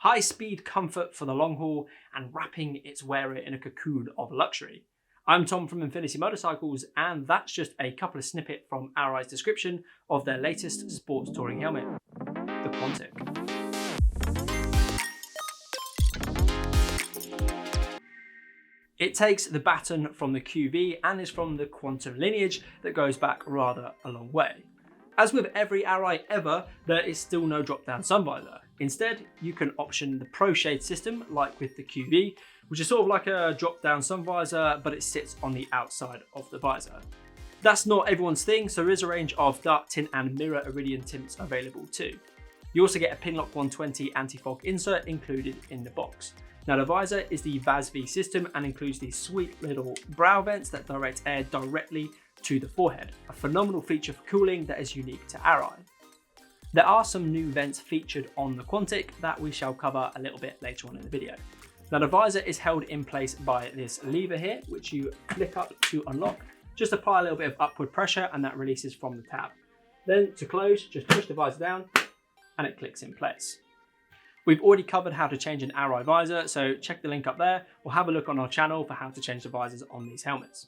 high-speed comfort for the long haul, and wrapping its wearer in a cocoon of luxury. I'm Tom from Infinity Motorcycles, and that's just a couple of snippets from Arai's description of their latest sports touring helmet, the Quantic. It takes the baton from the QV and is from the Quantum lineage that goes back rather a long way. As with every Arai ever, there is still no drop-down sun visor. Instead, you can option the Pro Shade system like with the QV, which is sort of like a drop-down sun visor, but it sits on the outside of the visor. That's not everyone's thing, so there is a range of dark tint and mirror iridium tints available too. You also get a Pinlock 120 anti-fog insert included in the box. Now the visor is the Visor system and includes these sweet little brow vents that direct air directly to the forehead, a phenomenal feature for cooling that is unique to Arai. There are some new vents featured on the Quantic that we shall cover a little bit later on in the video. Now the visor is held in place by this lever here, which you click up to unlock. Just apply a little bit of upward pressure and that releases from the tab. Then to close, just push the visor down and it clicks in place. We've already covered how to change an Arai visor, so check the link up there or have a look on our channel for how to change the visors on these helmets.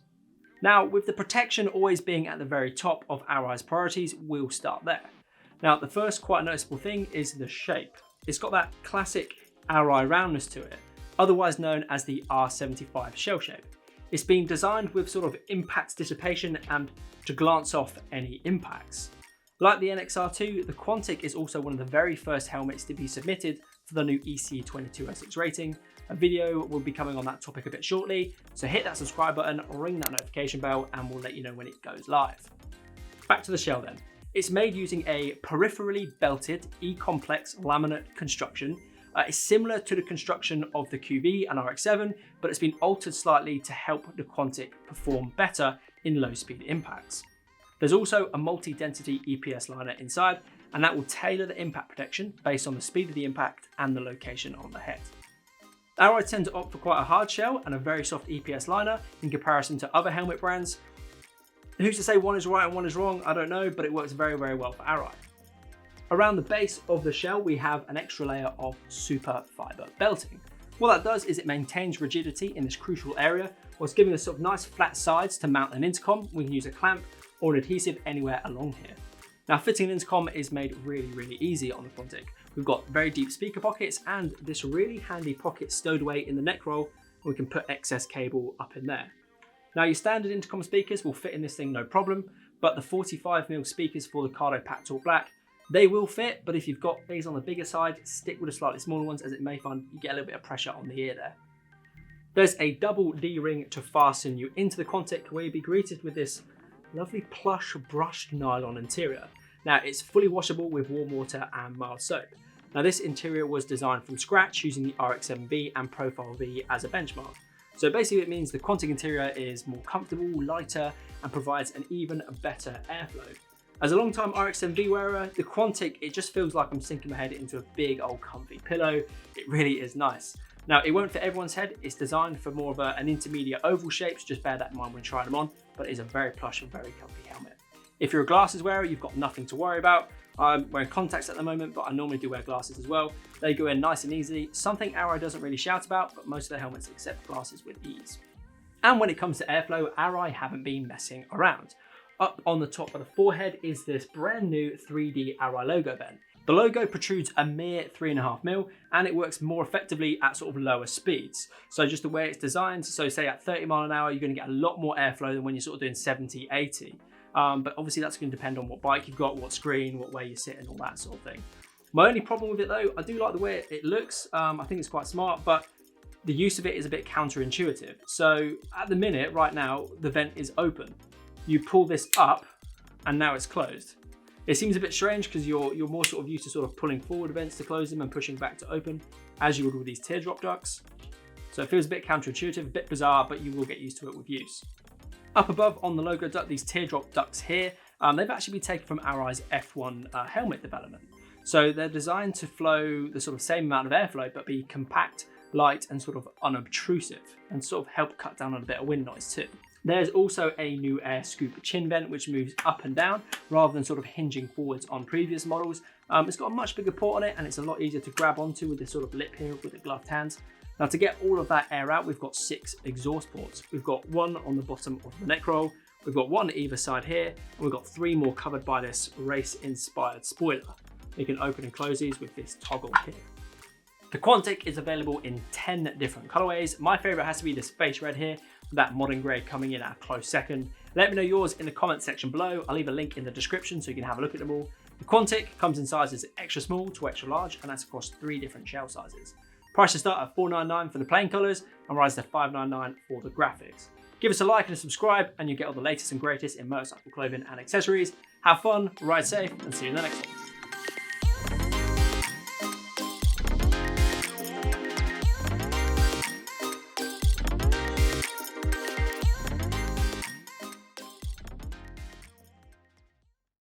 Now, with the protection always being at the very top of Arai's priorities, we'll start there. Now, the first quite noticeable thing is the shape. It's got that classic Arai roundness to it, otherwise known as the R75 shell shape. It's been designed with sort of impact dissipation and to glance off any impacts. Like the NXR2, the Quantic is also one of the very first helmets to be submitted for the new EC2206 rating. A video will be coming on that topic a bit shortly, so hit that subscribe button, ring that notification bell, and we'll let you know when it goes live. Back to the shell then. It's made using a peripherally belted E-complex laminate construction. It's similar to the construction of the QV and RX-7, but it's been altered slightly to help the Quantic perform better in low-speed impacts. There's also a multi-density EPS liner inside, and that will tailor the impact protection based on the speed of the impact and the location on the head. Arai tend to opt for quite a hard shell and a very soft EPS liner in comparison to other helmet brands. Who's to say one is right and one is wrong? I don't know, but it works very, very well for Arai. Around the base of the shell, we have an extra layer of super fiber belting. What that does is it maintains rigidity in this crucial area, whilst giving us sort of nice flat sides to mount an intercom. We can use a clamp or an adhesive anywhere along here. Now fitting an intercom is made really, really easy on the Quantic. We've got very deep speaker pockets and this really handy pocket stowed away in the neck roll. We can put excess cable up in there. Now your standard intercom speakers will fit in this thing no problem, but the 45mm speakers for the Cardo Pack Talk Black, they will fit, but if you've got these on the bigger side, stick with the slightly smaller ones as it may find you get a little bit of pressure on the ear there. There's a double D-ring to fasten you into the Quantic where you'll be greeted with this lovely plush brushed nylon interior. Now it's fully washable with warm water and mild soap. Now this interior was designed from scratch using the RX-7B and Profile V as a benchmark. So basically it means the Quantic interior is more comfortable, lighter, and provides an even better airflow. As a long-time RX-7B wearer, the Quantic, it just feels like I'm sinking my head into a big old comfy pillow. It really is nice. Now, it won't fit everyone's head. It's designed for more of an intermediate oval shape, so just bear that in mind when trying them on, but it is a very plush and very comfy helmet. If you're a glasses wearer, you've got nothing to worry about. I'm wearing contacts at the moment, but I normally do wear glasses as well. They go in nice and easy, something Arai doesn't really shout about, but most of their helmets accept glasses with ease. And when it comes to airflow, Arai haven't been messing around. Up on the top of the forehead is this brand new 3D Arai logo vent. The logo protrudes a mere 3.5mm and it works more effectively at sort of lower speeds. So just the way it's designed, so say at 30 miles an hour, you're going to get a lot more airflow than when you're sort of doing 70, 80. But obviously that's going to depend on what bike you've got, what screen, what way you sit and all that sort of thing. My only problem with it though, I do like the way it looks. I think it's quite smart, but the use of it is a bit counterintuitive. So at the minute, right now, the vent is open. You pull this up and now it's closed. It seems a bit strange because you're more sort of used to sort of pulling forward vents to close them and pushing back to open, as you would with these teardrop ducts. So it feels a bit counterintuitive, a bit bizarre, but you will get used to it with use. Up above on the logo duct, these teardrop ducts here, they've actually been taken from Arai's F1 helmet development. So they're designed to flow the sort of same amount of airflow, but be compact, light, and sort of unobtrusive, and sort of help cut down on a bit of wind noise too. There's also a new air scoop chin vent which moves up and down rather than sort of hinging forwards on previous models. It's got a much bigger port on it and it's a lot easier to grab onto with this sort of lip here with the gloved hands. Now to get all of that air out, we've got 6 exhaust ports. We've got one on the bottom of the neck roll, we've got one either side here, and we've got 3 more covered by this race-inspired spoiler. You can open and close these with this toggle here. The Quantic is available in 10 different colorways. My favorite has to be the space red here, with that modern grey coming in at a close second. Let me know yours in the comment section below. I'll leave a link in the description so you can have a look at them all. The Quantic comes in sizes extra small to extra large, and that's across 3 different shell sizes. Prices start at $499 for the plain colours and rise to $599 for the graphics. Give us a like and a subscribe and you get all the latest and greatest in motorcycle clothing and accessories. Have fun, ride safe, and see you in the next one.